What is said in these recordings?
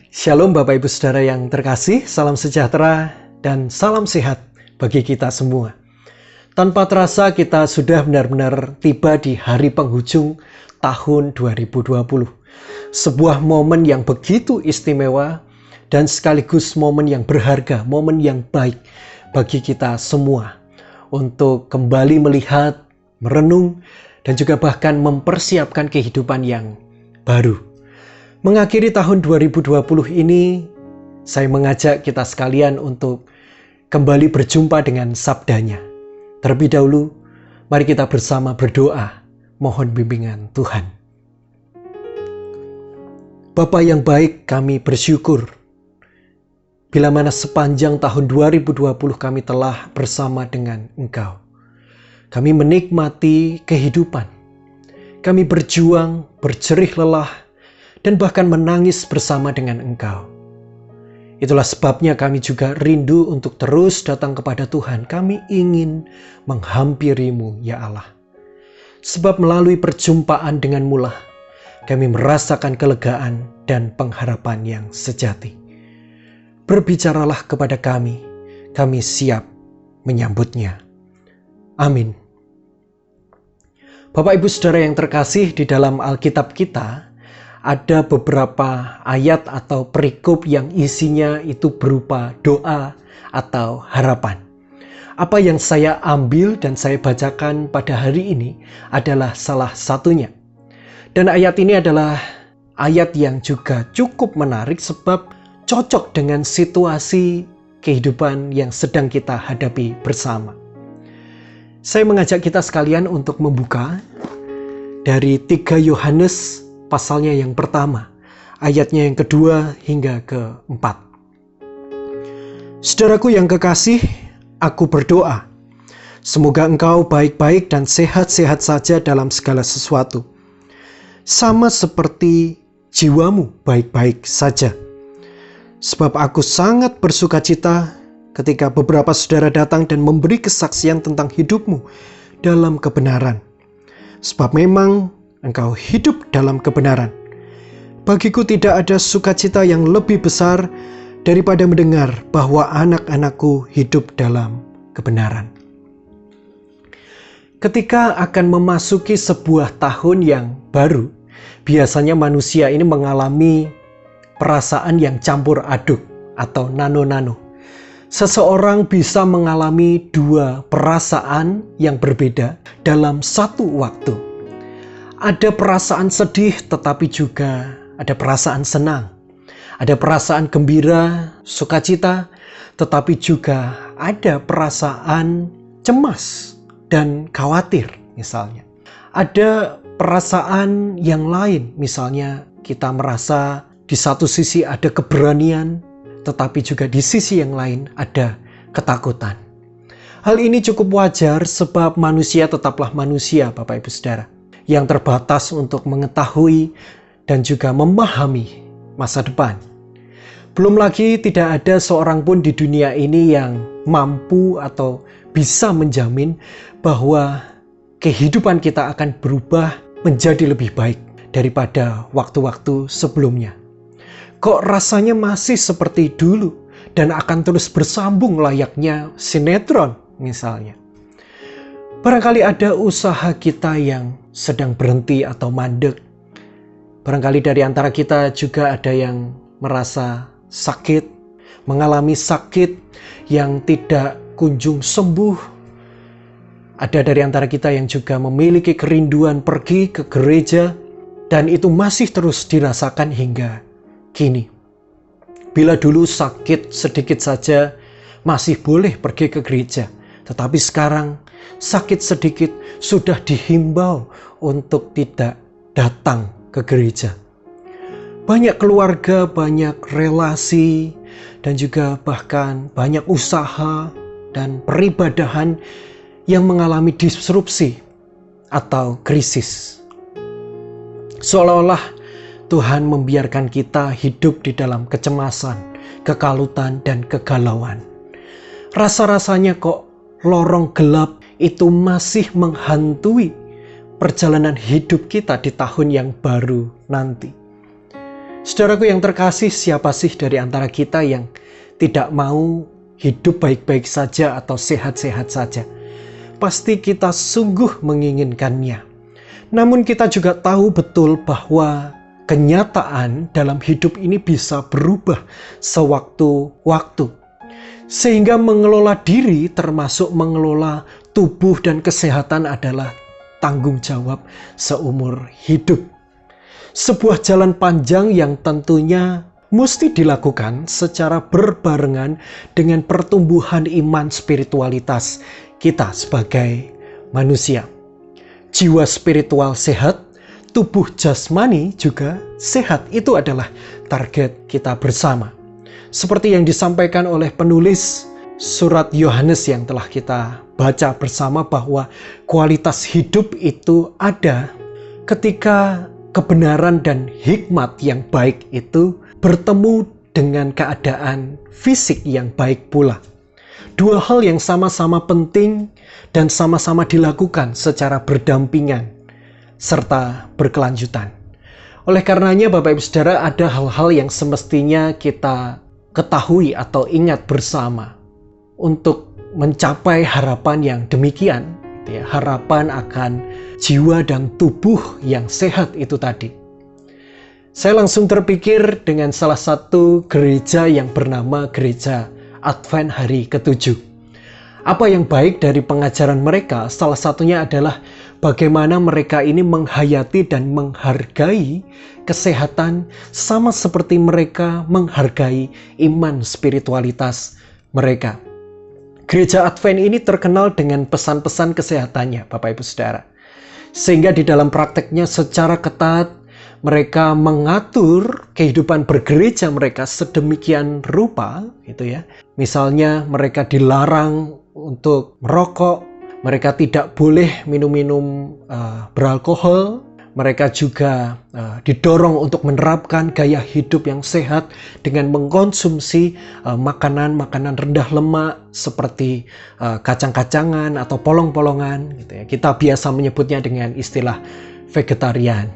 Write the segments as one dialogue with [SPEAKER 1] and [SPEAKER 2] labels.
[SPEAKER 1] Shalom Bapak Ibu Saudara yang terkasih, salam sejahtera dan salam sehat bagi kita semua. Tanpa terasa kita sudah benar-benar tiba di hari penghujung tahun 2020. Sebuah momen yang begitu istimewa dan sekaligus momen yang berharga, momen yang baik bagi kita semua. Untuk kembali melihat, merenung, dan juga bahkan mempersiapkan kehidupan yang baru. Mengakhiri tahun 2020 ini, saya mengajak kita sekalian untuk kembali berjumpa dengan sabdanya. Terlebih dahulu, mari kita bersama berdoa, mohon bimbingan Tuhan. Bapa yang baik, kami bersyukur bila mana sepanjang tahun 2020 kami telah bersama dengan Engkau. Kami menikmati kehidupan. Kami berjuang, berjerih lelah, dan bahkan menangis bersama dengan Engkau. Itulah sebabnya kami juga rindu untuk terus datang kepada Tuhan. Kami ingin menghampiri-Mu, ya Allah. Sebab melalui perjumpaan dengan-Mu lah, kami merasakan kelegaan dan pengharapan yang sejati. Berbicaralah kepada kami siap menyambutnya. Amin. Bapak Ibu Saudara yang terkasih, di dalam Alkitab kita, ada beberapa ayat atau perikop yang isinya itu berupa doa atau harapan. Apa yang saya ambil dan saya bacakan pada hari ini adalah salah satunya. Dan ayat ini adalah ayat yang juga cukup menarik sebab cocok dengan situasi kehidupan yang sedang kita hadapi bersama. Saya mengajak kita sekalian untuk membuka dari 3 Yohanes pasalnya yang pertama, ayatnya yang kedua hingga keempat. Saudaraku yang kekasih, aku berdoa, semoga engkau baik-baik dan sehat-sehat saja dalam segala sesuatu, sama seperti jiwamu baik-baik saja. Sebab aku sangat bersukacita ketika beberapa saudara datang dan memberi kesaksian tentang hidupmu dalam kebenaran. Sebab memang engkau hidup dalam kebenaran. Bagiku tidak ada sukacita yang lebih besar daripada mendengar bahwa anak-anakku hidup dalam kebenaran. Ketika akan memasuki sebuah tahun yang baru, biasanya manusia ini mengalami perasaan yang campur aduk atau nano-nano. Seseorang bisa mengalami 2 perasaan yang berbeda dalam satu waktu. Ada perasaan sedih, tetapi juga ada perasaan senang. Ada perasaan gembira, sukacita, tetapi juga ada perasaan cemas dan khawatir misalnya. Ada perasaan yang lain, misalnya kita merasa di satu sisi ada keberanian, tetapi juga di sisi yang lain ada ketakutan. Hal ini cukup wajar sebab manusia tetaplah manusia, Bapak Ibu Saudara, yang terbatas untuk mengetahui dan juga memahami masa depan. Belum lagi tidak ada seorang pun di dunia ini yang mampu atau bisa menjamin bahwa kehidupan kita akan berubah menjadi lebih baik daripada waktu-waktu sebelumnya. Kok rasanya masih seperti dulu dan akan terus bersambung layaknya sinetron misalnya. Barangkali ada usaha kita yang sedang berhenti atau mandek. Barangkali dari antara kita juga ada yang merasa sakit, mengalami sakit yang tidak kunjung sembuh. Ada dari antara kita yang juga memiliki kerinduan pergi ke gereja, dan itu masih terus dirasakan hingga kini. Bila dulu sakit sedikit saja masih boleh pergi ke gereja, tetapi sekarang sakit sedikit sudah dihimbau untuk tidak datang ke gereja. Banyak keluarga, banyak relasi, dan juga bahkan banyak usaha dan peribadahan yang mengalami disrupsi atau krisis. Seolah-olah Tuhan membiarkan kita hidup di dalam kecemasan, kekalutan, dan kegalauan. Rasa-rasanya kok lorong gelap itu masih menghantui perjalanan hidup kita di tahun yang baru nanti. Saudaraku yang terkasih, siapa sih dari antara kita yang tidak mau hidup baik-baik saja atau sehat-sehat saja? Pasti kita sungguh menginginkannya. Namun kita juga tahu betul bahwa kenyataan dalam hidup ini bisa berubah sewaktu-waktu. Sehingga mengelola diri termasuk mengelola tubuh dan kesehatan adalah tanggung jawab seumur hidup. Sebuah jalan panjang yang tentunya mesti dilakukan secara berbarengan dengan pertumbuhan iman spiritualitas kita sebagai manusia. Jiwa spiritual sehat, tubuh jasmani juga sehat. Itu adalah target kita bersama. Seperti yang disampaikan oleh penulis surat Yohanes yang telah kita baca bersama, bahwa kualitas hidup itu ada ketika kebenaran dan hikmat yang baik itu bertemu dengan keadaan fisik yang baik pula. Dua hal yang sama-sama penting dan sama-sama dilakukan secara berdampingan serta berkelanjutan. Oleh karenanya Bapak Ibu Saudara, ada hal-hal yang semestinya kita ketahui atau ingat bersama untuk mencapai harapan yang demikian. Harapan akan jiwa dan tubuh yang sehat itu tadi. Saya langsung terpikir dengan salah satu gereja yang bernama Gereja Advent Hari ke-7. Apa yang baik dari pengajaran mereka, salah satunya adalah bagaimana mereka ini menghayati dan menghargai kesehatan sama seperti mereka menghargai iman spiritualitas mereka. Gereja Advent ini terkenal dengan pesan-pesan kesehatannya, Bapak Ibu Saudara. Sehingga di dalam prakteknya secara ketat, mereka mengatur kehidupan bergereja mereka sedemikian rupa, gitu ya. Misalnya mereka dilarang untuk merokok, mereka tidak boleh minum-minum beralkohol, mereka juga didorong untuk menerapkan gaya hidup yang sehat dengan mengkonsumsi makanan-makanan rendah lemak seperti kacang-kacangan atau polong-polongan, gitu ya. Kita biasa menyebutnya dengan istilah vegetarian.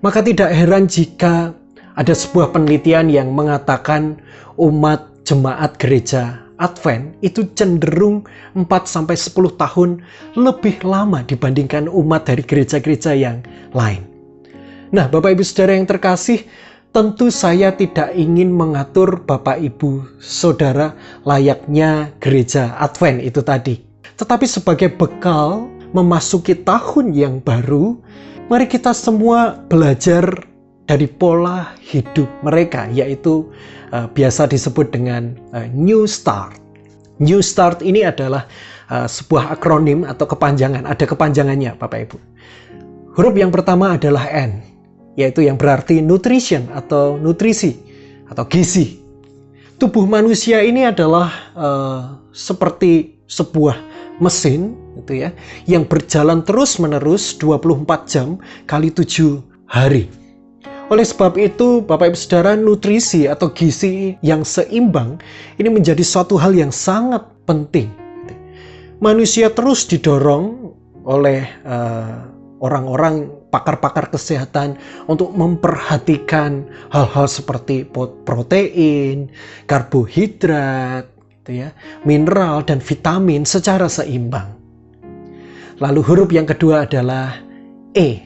[SPEAKER 1] Maka tidak heran jika ada sebuah penelitian yang mengatakan umat jemaat gereja Advent itu cenderung 4-10 tahun lebih lama dibandingkan umat dari gereja-gereja yang lain. Nah, Bapak Ibu Saudara yang terkasih, tentu saya tidak ingin mengatur Bapak Ibu Saudara layaknya gereja Advent itu tadi. Tetapi sebagai bekal memasuki tahun yang baru, mari kita semua belajar dari pola hidup mereka, yaitu biasa disebut dengan New Start. New Start ini adalah sebuah akronim atau kepanjangan. Ada kepanjangannya, Bapak Ibu. Huruf yang pertama adalah N, yaitu yang berarti nutrition atau nutrisi atau gizi. Tubuh manusia ini adalah seperti sebuah mesin, gitu ya, yang berjalan terus-menerus 24 jam kali 7 hari. Oleh sebab itu, Bapak Ibu Saudara, nutrisi atau gizi yang seimbang ini menjadi suatu hal yang sangat penting. Manusia terus didorong oleh orang-orang pakar-pakar kesehatan untuk memperhatikan hal-hal seperti protein, karbohidrat, gitu ya, mineral dan vitamin secara seimbang. Lalu huruf yang kedua adalah E.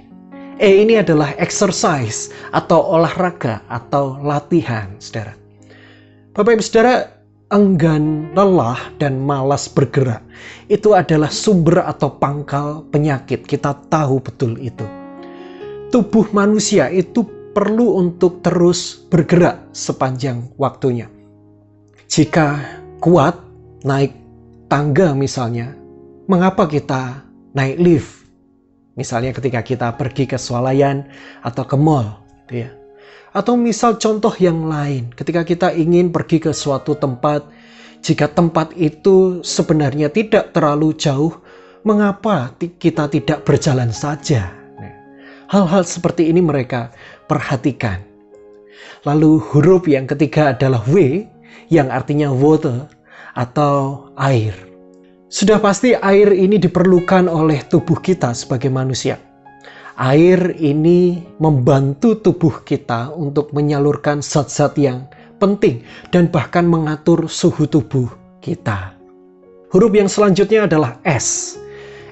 [SPEAKER 1] E ini adalah exercise atau olahraga atau latihan, saudara. Bapak Ibu Saudara, enggan, lelah, dan malas bergerak itu adalah sumber atau pangkal penyakit. Kita tahu betul itu. Tubuh manusia itu perlu untuk terus bergerak sepanjang waktunya. Jika kuat naik tangga misalnya, mengapa kita naik lift? Misalnya ketika kita pergi ke swalayan atau ke mall, gitu ya. Atau misal contoh yang lain, ketika kita ingin pergi ke suatu tempat, jika tempat itu sebenarnya tidak terlalu jauh, mengapa kita tidak berjalan saja? Hal-hal seperti ini mereka perhatikan. Lalu huruf yang ketiga adalah W, yang artinya water atau air. Sudah pasti air ini diperlukan oleh tubuh kita sebagai manusia. Air ini membantu tubuh kita untuk menyalurkan zat-zat yang penting dan bahkan mengatur suhu tubuh kita. Huruf yang selanjutnya adalah S.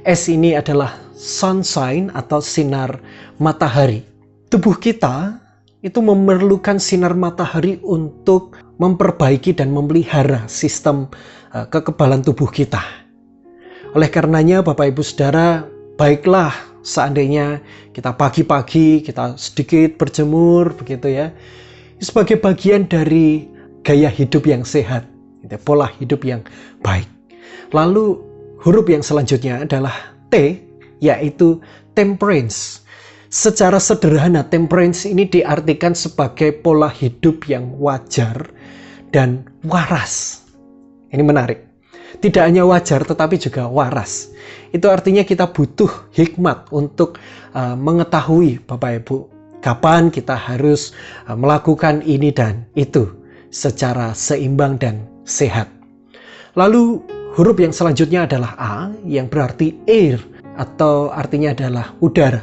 [SPEAKER 1] S ini adalah sunshine atau sinar matahari. Tubuh kita itu memerlukan sinar matahari untuk memperbaiki dan memelihara sistem kekebalan tubuh kita. Oleh karenanya Bapak Ibu Saudara, baiklah seandainya kita pagi-pagi kita sedikit berjemur begitu ya. Sebagai bagian dari gaya hidup yang sehat, pola hidup yang baik. Lalu huruf yang selanjutnya adalah T, yaitu temperance. Secara sederhana, temperance ini diartikan sebagai pola hidup yang wajar dan waras. Ini menarik. Tidak hanya wajar tetapi juga waras. Itu artinya kita butuh hikmat untuk mengetahui Bapak Ibu kapan kita harus melakukan ini dan itu secara seimbang dan sehat. Lalu huruf yang selanjutnya adalah A yang berarti air atau artinya adalah udara.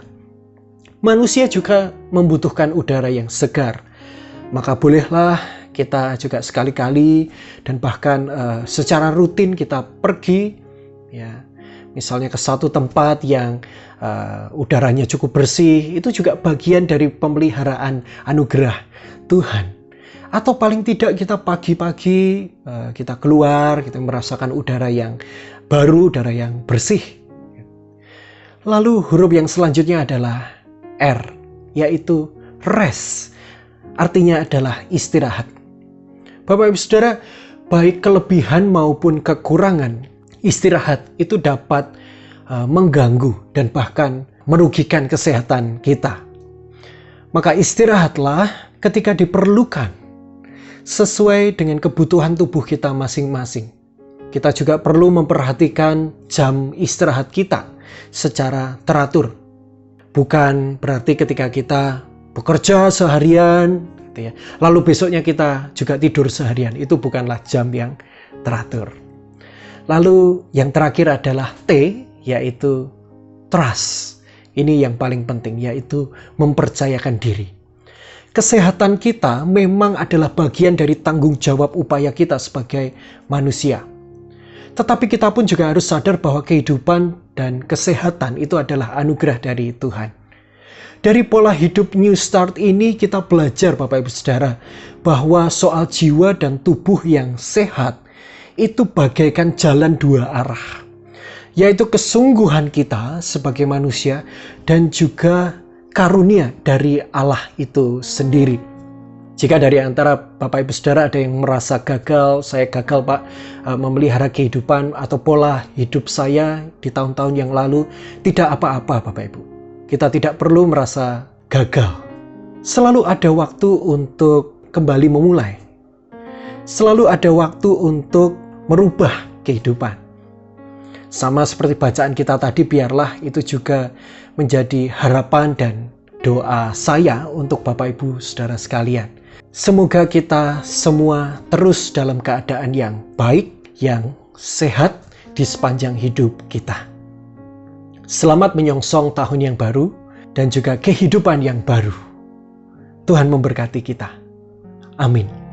[SPEAKER 1] Manusia juga membutuhkan udara yang segar. Maka bolehlah kita juga sekali-kali dan bahkan secara rutin kita pergi ya, misalnya ke satu tempat yang udaranya cukup bersih, itu juga bagian dari pemeliharaan anugerah Tuhan. Atau paling tidak kita pagi-pagi kita keluar, kita merasakan udara yang baru, udara yang bersih. Lalu huruf yang selanjutnya adalah R, yaitu rest. Artinya adalah istirahat. Bapak Ibu Saudara, baik kelebihan maupun kekurangan istirahat itu dapat mengganggu dan bahkan merugikan kesehatan kita. Maka istirahatlah ketika diperlukan sesuai dengan kebutuhan tubuh kita masing-masing. Kita juga perlu memperhatikan jam istirahat kita secara teratur. Bukan berarti ketika kita bekerja seharian, gitu ya, lalu besoknya kita juga tidur seharian. Itu bukanlah jam yang teratur. Lalu yang terakhir adalah T, yaitu trust. Ini yang paling penting, yaitu mempercayakan diri. Kesehatan kita memang adalah bagian dari tanggung jawab upaya kita sebagai manusia. Tetapi kita pun juga harus sadar bahwa kehidupan dan kesehatan itu adalah anugerah dari Tuhan. Dari pola hidup New Start ini kita belajar Bapak Ibu Saudara bahwa soal jiwa dan tubuh yang sehat itu bagaikan jalan dua arah. Yaitu kesungguhan kita sebagai manusia dan juga karunia dari Allah itu sendiri. Jika dari antara Bapak Ibu Saudara ada yang merasa gagal, saya gagal Pak memelihara kehidupan atau pola hidup saya di tahun-tahun yang lalu, tidak apa-apa Bapak Ibu. Kita tidak perlu merasa gagal. Selalu ada waktu untuk kembali memulai. Selalu ada waktu untuk merubah kehidupan. Sama seperti bacaan kita tadi, biarlah itu juga menjadi harapan dan doa saya untuk Bapak Ibu Saudara sekalian. Semoga kita semua terus dalam keadaan yang baik, yang sehat di sepanjang hidup kita. Selamat menyongsong tahun yang baru dan juga kehidupan yang baru. Tuhan memberkati kita. Amin.